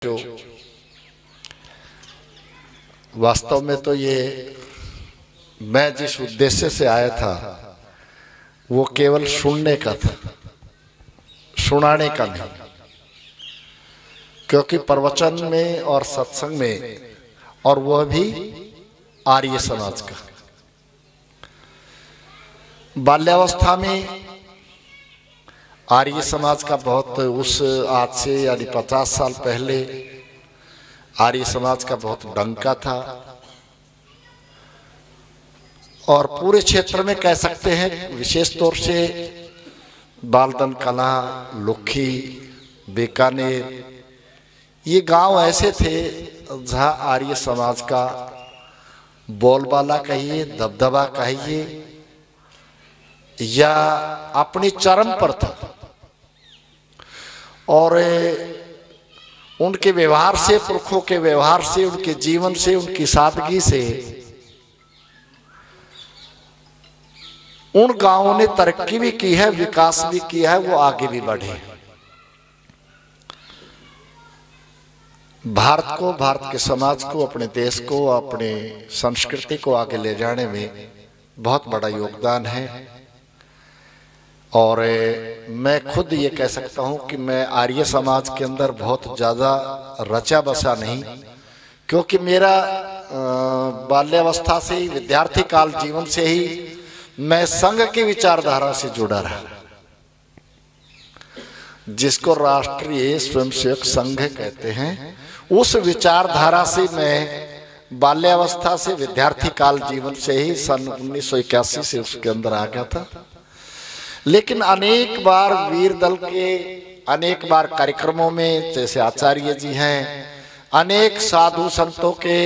जो वास्तव में तो ये मैं जिस उद्देश्य से आया था वो केवल सुनने का था, सुनाने का नहीं। क्योंकि प्रवचन में और सत्संग में, और वह भी आर्य समाज का, बाल्यावस्था में आर्य समाज का बहुत, उस आज से यानी 50 साल पहले आर्य समाज का बहुत डंका था। और पूरे क्षेत्र में कह सकते हैं, विशेष तौर से बालदन कला, लुखी, बीकानेर, ये गांव ऐसे थे जहां आर्य समाज का बोलबाला कहिए, दबदबा कहिए, या अपनी चरम पर था। और उनके व्यवहार से, पुरखों के व्यवहार से, उनके जीवन से, उनकी सादगी से उन गांवों ने तरक्की भी की है, विकास भी किया है, वो आगे भी बढ़े। भारत को, भारत के समाज को, अपने देश को, अपने संस्कृति को आगे ले जाने में बहुत बड़ा योगदान है। और मैं खुद ये कह सकता हूं कि मैं आर्य समाज के अंदर बहुत ज़्यादा रचा बसा नहीं, क्योंकि मेरा बाल्यावस्था से ही, विद्यार्थी काल जीवन से ही मैं संघ की विचारधारा से जुड़ा रहा, जिसको राष्ट्रीय स्वयंसेवक संघ कहते हैं। उस विचारधारा से मैं बाल्यावस्था से, विद्यार्थी काल जीवन से ही सन 1981 से उसके अंदर आ गया था। लेकिन अनेक बार वीर दल के अनेक बार कार्यक्रमों में, जैसे आचार्य जी हैं, अनेक साधु संतों के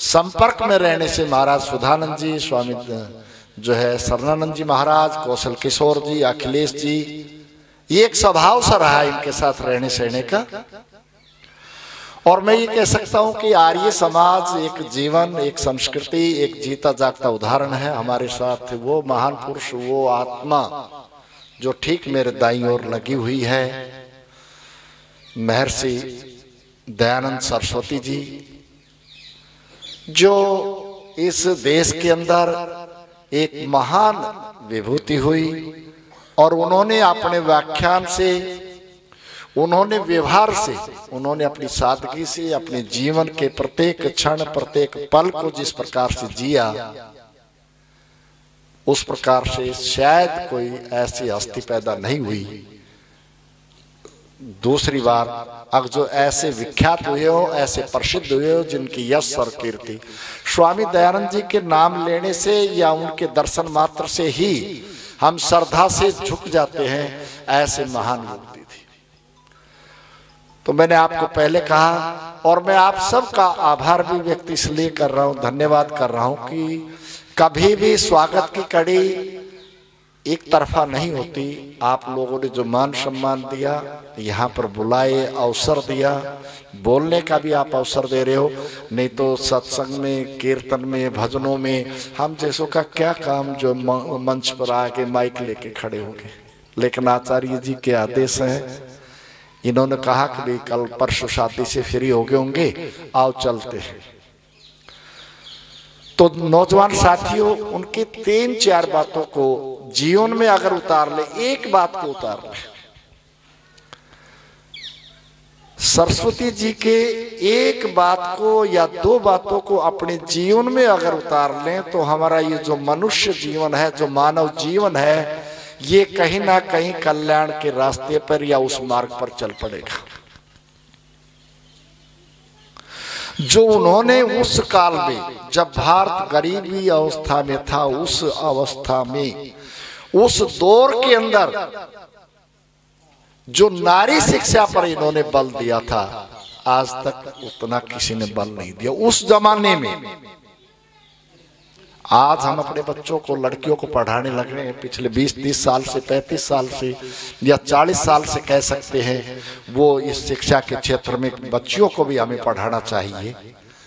संपर्क में रहने से, महाराज सुधानंद जी, स्वामी जो है शरणानंद जी महाराज, कौशल किशोर जी, अखिलेश जी, ये एक स्वभाव सा रहा इनके साथ रहने सहने का। और मैं ये कह सकता हूं कि आर्य समाज एक जीवन, एक संस्कृति, एक जीता जागता उदाहरण है हमारे साथ। वो महान पुरुष, वो आत्मा जो ठीक मेरे दाईं ओर लगी हुई है, महर्षि दयानंद सरस्वती जी, जो इस देश के अंदर एक महान विभूति हुई। और उन्होंने अपने व्याख्यान से, उन्होंने व्यवहार से, उन्होंने अपनी सादगी से, अपने जीवन के प्रत्येक क्षण, प्रत्येक पल को जिस प्रकार से जिया, उस प्रकार से शायद कोई ऐसी हस्ती पैदा नहीं हुई दूसरी बार, अब जो ऐसे विख्यात हुए हो, ऐसे प्रसिद्ध हुए हो, जिनकी यश और कीर्ति स्वामी दयानंद जी के नाम लेने से या उनके दर्शन मात्र से ही हम श्रद्धा से झुक जाते हैं, ऐसे महान व्यक्ति थी। तो मैंने आपको पहले कहा, और मैं आप सबका आभार भी व्यक्त इसलिए कर रहा हूं, धन्यवाद कर रहा हूं कि कभी भी स्वागत की कड़ी एक तरफा नहीं होती। आप लोगों ने जो मान सम्मान दिया, यहाँ पर बुलाए, अवसर दिया, बोलने का भी आप अवसर दे रहे हो। नहीं तो सत्संग में, कीर्तन में, भजनों में हम जैसों का क्या काम जो मंच पर आके माइक लेके खड़े होंगे। लेकिन आचार्य जी के आदेश हैं, इन्होंने कहा कि भाई कल परसों शादी से फ्री हो गए होंगे, आओ चलते हैं। तो नौजवान साथियों, उनकी 3-4 बातों को जीवन में अगर उतार ले, एक बात को उतार ले, सरस्वती जी के एक बात को या 2 बातों को अपने जीवन में अगर उतार लें, तो हमारा ये जो मनुष्य जीवन है, जो मानव जीवन है, ये कहीं ना कहीं कल्याण के रास्ते पर या उस मार्ग पर चल पड़ेगा। जो उन्होंने उस काल में, जब भारत गरीबी अवस्था में था, उस अवस्था में, उस दौर के अंदर जो नारी शिक्षा पर इन्होंने बल दिया था, आज तक उतना किसी ने बल नहीं दिया उस जमाने में। आज हम अपने बच्चों को, लड़कियों को पढ़ाने लग रहे हैं, पिछले 20-30 साल से, 35 साल से या 40 साल से कह सकते हैं, वो इस शिक्षा के क्षेत्र में बच्चियों को भी हमें पढ़ाना चाहिए,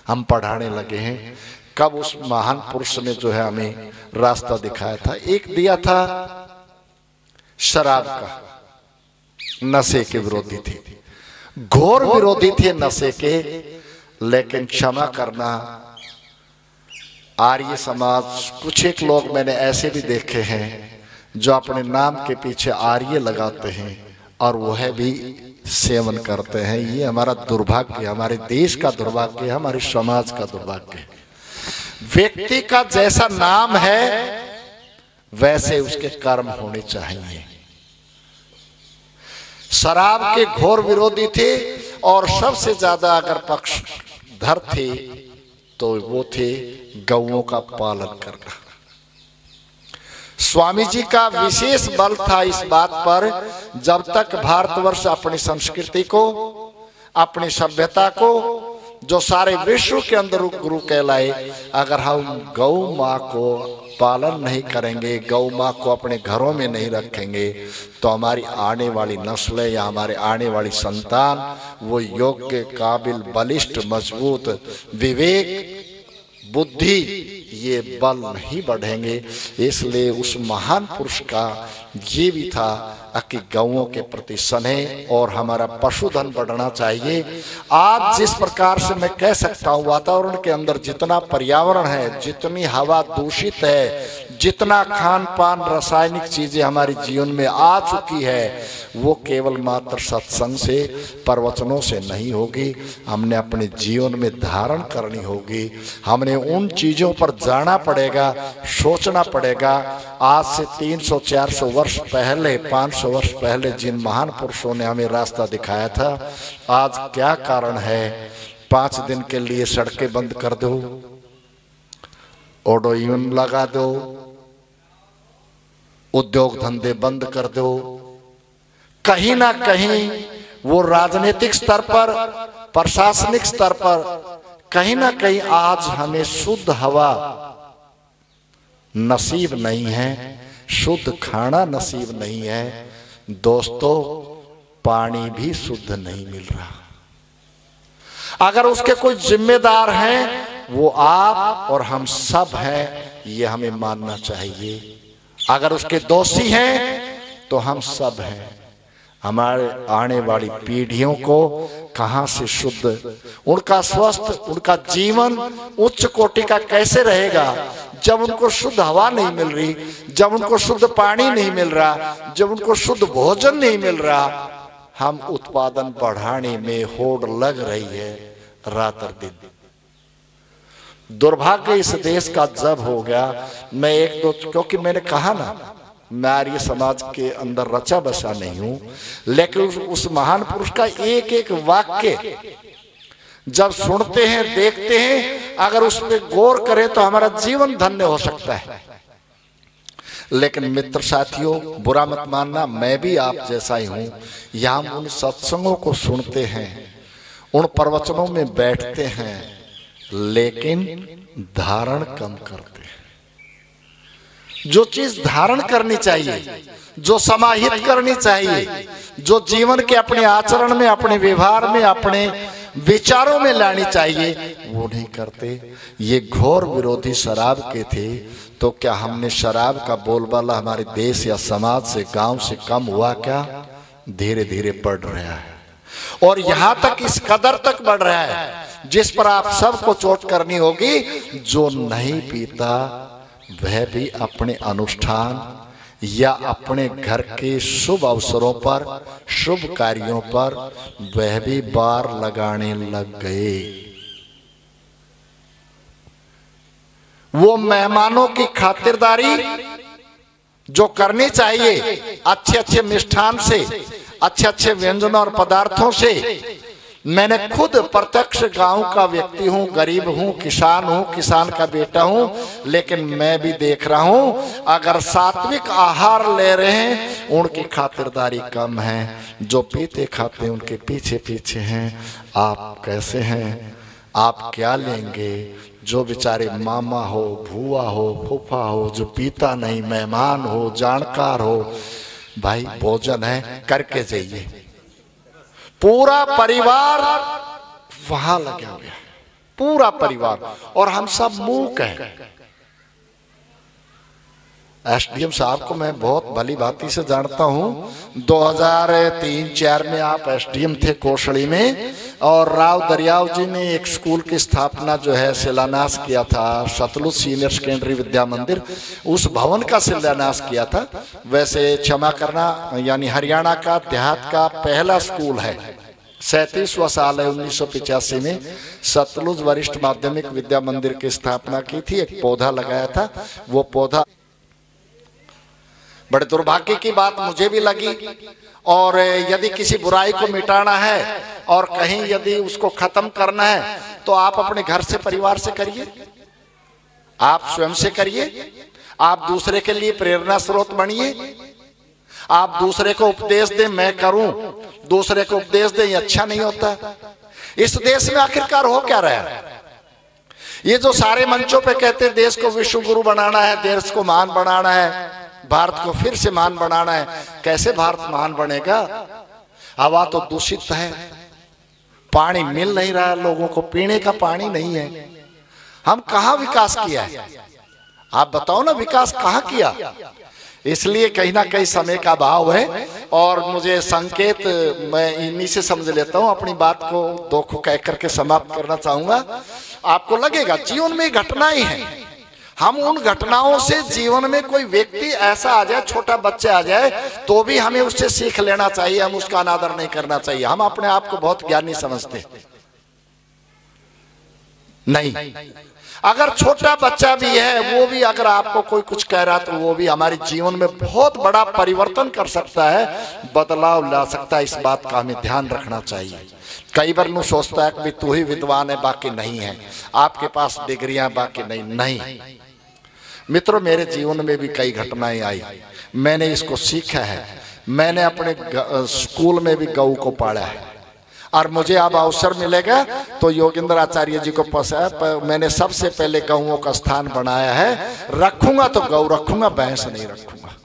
हम पढ़ाने लगे हैं। कब उस महान पुरुष ने जो है हमें रास्ता दिखाया था। एक दिया था शराब का, नशे के विरोधी थे। घोर विरोधी थे नशे के, लेकिन क्षमा करना आर्य समाज, कुछ एक लोग मैंने ऐसे भी देखे हैं जो अपने नाम के पीछे आर्य लगाते हैं और वह भी सेवन करते हैं। ये हमारा दुर्भाग्य, हमारे देश का दुर्भाग्य, हमारे समाज का दुर्भाग्य। व्यक्ति का जैसा नाम है वैसे उसके कर्म होने चाहिए। शराब के घोर विरोधी थे और सबसे ज्यादा अगर पक्षधर थे तो वो थे गौओं का पालन करना। स्वामी जी का विशेष बल था इस बात पर, जब तक भारतवर्ष अपनी संस्कृति को, अपनी सभ्यता को, जो सारे विश्व के अंदर गुरु कहलाए, अगर हम गौ माँ को पालन नहीं करेंगे, गौ माँ को अपने घरों में नहीं रखेंगे, तो हमारी आने वाली नस्लें या हमारे आने वाली संतान वो योग्य, काबिल, बलिष्ठ, मजबूत, विवेक, बुद्धि, ये बल नहीं बढ़ेंगे। इसलिए उस महान पुरुष का ये भी था कि गौओं के प्रति स्नेह और हमारा पशुधन बढ़ना चाहिए। आज जिस प्रकार से मैं कह सकता हूँ वातावरण के अंदर जितना पर्यावरण है, जितनी हवा दूषित है, जितना खान पान रासायनिक चीजें हमारे जीवन में आ चुकी है, वो केवल मात्र सत्संग से, प्रवचनों से नहीं होगी। हमने अपने जीवन में धारण करनी होगी। हमने उन चीजों पर जाना पड़ेगा, सोचना पड़ेगा। आज से 300-400 वर्ष पहले, 500 वर्ष पहले जिन महान पुरुषों ने हमें रास्ता दिखाया था, आज क्या कारण है 5 दिन के लिए सड़कें बंद कर दो, ऑटोयून लगा दो, उद्योग धंधे बंद कर दो। कहीं ना कहीं वो राजनीतिक स्तर पर, प्रशासनिक स्तर पर कहीं ना कहीं आज हमें शुद्ध हवा नसीब नहीं है, शुद्ध खाना नसीब नहीं है। दोस्तों, पानी भी शुद्ध नहीं मिल रहा। अगर उसके कोई जिम्मेदार हैं, वो आप और हम सब हैं, ये हमें मानना चाहिए। अगर उसके दोषी हैं तो हम सब हैं। हमारे आने वाली पीढ़ियों को कहां से शुद्ध, उनका स्वस्थ, उनका जीवन उच्च कोटि का कैसे रहेगा जब उनको शुद्ध हवा नहीं मिल रही, जब उनको शुद्ध पानी नहीं मिल रहा, जब उनको शुद्ध भोजन नहीं मिल रहा। हम उत्पादन बढ़ाने में होड़ लग रही है रात और दिन। दुर्भाग्य इस देश का जब हो गया। मैं एक दो, क्योंकि मैंने कहा ना, मैं आर्य समाज के अंदर रचा बसा नहीं हूं, लेकिन उस महान पुरुष का एक एक वाक्य जब सुनते हैं, देखते हैं, अगर उस पर गौर करें तो हमारा जीवन धन्य हो सकता है। लेकिन मित्र साथियों, बुरा मत मानना, मैं भी आप जैसा ही हूं। यहां हम उन सत्संगों को सुनते हैं, उन प्रवचनों में बैठते हैं, लेकिन धारण कम करते हैं। जो चीज धारण करनी चाहिए, जो समाहित करनी चाहिए, जो जीवन के अपने आचरण में, अपने व्यवहार में, अपने विचारों में लानी चाहिए, वो नहीं करते। ये घोर विरोधी शराब के थे, तो क्या हमने शराब का बोलबाला हमारे देश या समाज से, गांव से कम हुआ क्या? धीरे धीरे बढ़ रहा है, और यहां तक, इस कदर तक बढ़ रहा है जिस पर आप सबको चोट करनी होगी। जो नहीं पीता वह भी अपने अनुष्ठान या अपने घर के शुभ अवसरों पर, शुभ कार्यों पर वह भी बार लगाने लग गए। वो मेहमानों की खातिरदारी जो करनी चाहिए, अच्छे अच्छे मिष्ठान से, अच्छे अच्छे व्यंजनों और पदार्थों से, मैंने खुद प्रत्यक्ष गांव का व्यक्ति हूं, गरीब हूं, किसान का बेटा हूं, लेकिन मैं भी देख रहा हूं, अगर सात्विक आहार ले रहे हैं उनकी खातिरदारी कम है, जो पीते खाते उनके पीछे पीछे हैं। आप कैसे हैं? आप क्या लेंगे? जो बेचारे मामा हो, भूआ हो, फूफा हो, जो पीता नहीं, मेहमान हो, जानकार हो, भाई भोजन है, करके जाइए। पूरा परिवार वहां लगा हुआ है, पूरा परिवार, और हम सब मूक हैं। एसडीएम साहब को मैं बहुत भली भांति से जानता हूँ। 2003-04 में आप एसडीएम थे कोसड़ी में, और राव दरियाव जी ने एक स्कूल की स्थापना जो है शिलान्यास किया था, सतलुज सीनियर सेकेंडरी विद्या मंदिर, उस भवन का शिलान्यास किया था। वैसे क्षमा करना, यानी हरियाणा का देहात का पहला स्कूल है, 37वां साल है। 1985 में सतलुज वरिष्ठ माध्यमिक विद्या मंदिर की स्थापना की थी। एक पौधा लगाया था, वो पौधा बड़े दुर्भाग्य की बात मुझे भी लगी। और यदि किसी बुराई को मिटाना है और कहीं यदि उसको खत्म करना है तो आप अपने घर से, परिवार से करिए, आप स्वयं से करिए। आप दूसरे के लिए प्रेरणा स्रोत बनिए। आप दूसरे को उपदेश दें, मैं करूं, दूसरे को उपदेश दें, ये अच्छा नहीं होता। इस देश में आखिरकार हो क्या रहा है? ये जो सारे मंचों पे कहते हैं देश को विश्व गुरु बनाना है, देश को महान बनाना है, भारत को फिर से महान बनाना है, कैसे भारत महान बनेगा? हवा तो दूषित है, पानी मिल नहीं रहा है, लोगों को पीने का पानी नहीं है। हम कहाँ विकास किया है? आप बताओ ना, विकास कहाँ किया? इसलिए कहीं ना कहीं समय का अभाव है। और मुझे संकेत, मैं इन्हीं से समझ लेता हूँ, अपनी बात को दो को कह करके समाप्त करना चाहूंगा। आपको लगेगा जीवन में घटनाएं हैं, हम उन घटनाओं से जीवन में कोई व्यक्ति ऐसा आ जाए, छोटा बच्चा आ जाए, तो भी हमें उससे सीख लेना चाहिए, हम उसका अनादर नहीं करना चाहिए। हम अपने आप को बहुत ज्ञानी समझते नहीं। अगर छोटा बच्चा भी है, वो भी अगर आपको कोई कुछ कह रहा तो वो भी हमारे जीवन में बहुत बड़ा परिवर्तन कर सकता है, बदलाव ला सकता है। इस बात का हमें ध्यान रखना चाहिए। कई बार नु सोचता है कि तू ही विद्वान है, बाकी नहीं है, आपके पास डिग्रियां बाकी नहीं। मित्रों, मेरे जीवन में भी कई घटनाएं आई, मैंने इसको सीखा है। मैंने अपने स्कूल में भी गऊ को पाला है, और मुझे अब अवसर मिलेगा तो योगेंद्र आचार्य जी को मैंने सबसे पहले गऊओं का स्थान बनाया है। रखूंगा तो गऊ रखूंगा, भैंस नहीं रखूंगा।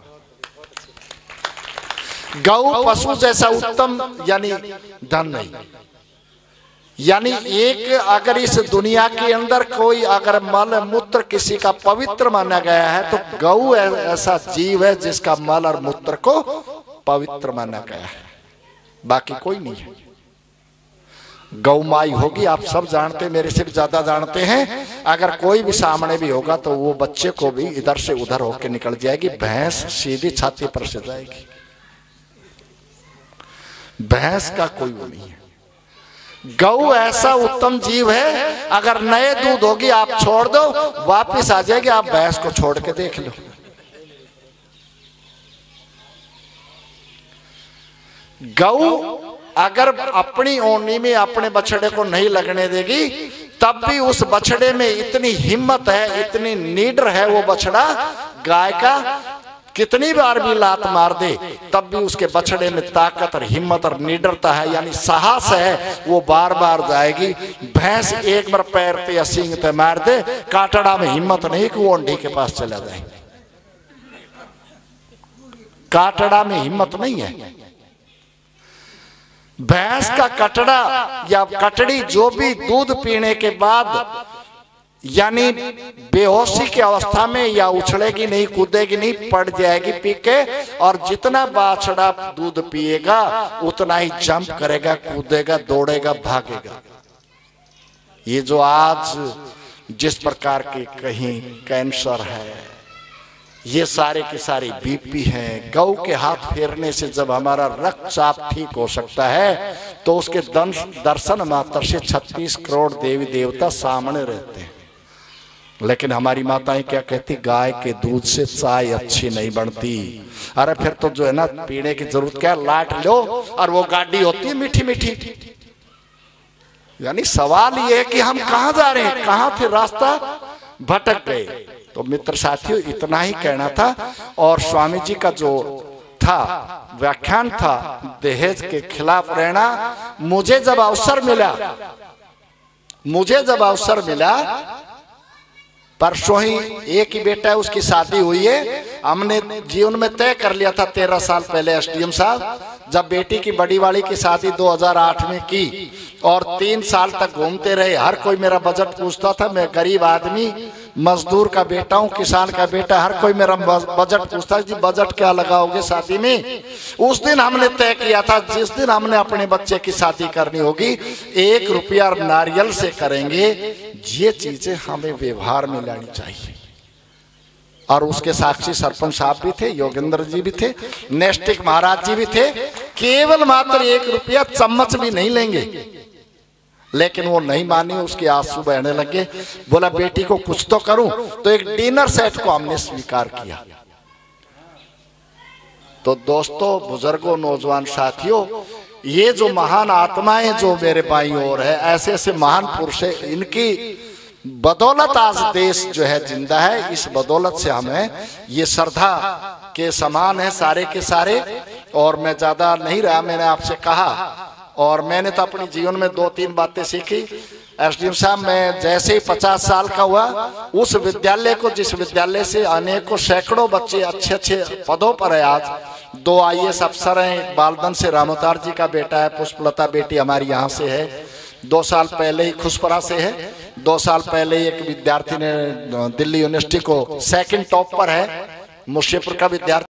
गऊ पशु जैसा उत्तम यानी धन नहीं। यानी एक, अगर इस दुनिया के अंदर कोई अगर मल मूत्र किसी का पवित्र माना गया है तो गऊ ऐसा जीव है जिसका मल और मूत्र को पवित्र माना गया है, बाकी कोई नहीं है। गौ माई होगी, आप सब जानते, मेरे से भी ज्यादा जानते हैं। अगर कोई भी सामने भी होगा तो वो बच्चे को भी इधर से उधर होके निकल जाएगी, भैंस सीधी छाती पर से जाएगी। भैंस का कोई वो नहीं है। गौ ऐसा उत्तम जीव है, अगर नए दूध होगी आप छोड़ दो, वापिस आ जाएगी, आप भैंस को छोड़ के देख लो। गौ अगर अपनी ओनी में अपने बछड़े को नहीं लगने देगी, तब भी उस बछड़े में इतनी हिम्मत है, इतनी नीडर है वो बछड़ा, गाय का कितनी बार भी लात मार दे तब भी उसके बछड़े में ताकत और हिम्मत और निडरता है, यानी साहस है, वो बार बार जाएगी। भैंस एक बार पैर पे या सींग पे मार दे, काटड़ा में हिम्मत नहीं कि वो अंडे के पास चला जाए, काटड़ा में हिम्मत नहीं है। भैंस का कटड़ा या कटड़ी जो भी दूध पीने के बाद यानी बेहोशी की अवस्था में या उछलेगी नहीं, कूदेगी नहीं, पड़ जाएगी पी के, और जितना बाछड़ा दूध पिएगा उतना ही जंप करेगा, कूदेगा, दौड़ेगा, भागेगा। ये जो आज जिस प्रकार के कहीं कैंसर है, ये सारे के सारे बीपी हैं, गौ के हाथ फेरने से जब हमारा रक्तचाप ठीक हो सकता है तो उसके दर्शन मात्र से 36 करोड़ देवी देवता सामने रहते हैं। लेकिन हमारी माताएं क्या कहती, गाय के दूध से चाय अच्छी नहीं बनती। अरे फिर तो जो है ना, पीने की जरूरत क्या, लाट लो और वो गाड़ी होती है मीठी मीठी। यानी सवाल ये है कि हम कहाँ जा रहे हैं, कहाँ थे, रास्ता भटक गए। तो मित्र साथियों, इतना ही कहना था। और स्वामी जी का जो था व्याख्यान था दहेज के खिलाफ रहना, मुझे जब अवसर मिला, परसों ही एक ही बेटा है, उसकी शादी हुई है। हमने जीवन में तय कर लिया था 13 साल पहले एसडीएम साहब, जब बेटी की बड़ी वाली की शादी 2008 में की और 3 साल तक घूमते रहे। हर कोई मेरा बजट पूछता था, मैं गरीब आदमी, मजदूर का बेटा हूँ, किसान का बेटा, हर कोई मेरा बजट पूछता है, जी बजट क्या लगाओगे शादी में। उस दिन हमने तय किया था, जिस दिन हमने अपने बच्चे की शादी करनी होगी 1 रुपया नारियल से करेंगे। ये चीजें हमें व्यवहार में लानी चाहिए। और उसके साक्षी सरपंच साहब भी थे, योगेंद्र जी भी थे, नेस्टिक महाराज जी भी थे। केवल मात्र 1 रुपया चम्मच भी नहीं लेंगे, लेकिन वो नहीं मानी, उसके आंसू बहने लगे। बोला बेटी को कुछ तो करूं, तो एक डिनर सेट को हमने स्वीकार किया। तो दोस्तों, बुजुर्गों, नौजवान साथियों, ये जो महान आत्माएं जो मेरे बाईं ओर है, ऐसे ऐसे महान पुरुष है, इनकी बदौलत आज देश जो है जिंदा है। इस बदौलत से हमें ये श्रद्धा के समान है सारे के सारे। और मैं ज्यादा नहीं रहा, मैंने आपसे कहा, और मैंने तो अपने जीवन में 2-3 बातें सीखी। एसडीएम साहब, मैं जैसे ही 50 साल का हुआ, उस विद्यालय को, जिस विद्यालय से अनेकों सैकड़ों बच्चे अच्छे अच्छे पदों पर है, आज 2 IAS अफसर हैं, बालदन से रामोतार जी का बेटा है, पुष्पलता बेटी हमारी यहाँ से है, 2 साल पहले ही खुशपरा से है, 2 साल पहले ही एक विद्यार्थी ने दिल्ली यूनिवर्सिटी को 2nd टॉप पर है, मुर्शिदपुर का विद्यार्थी।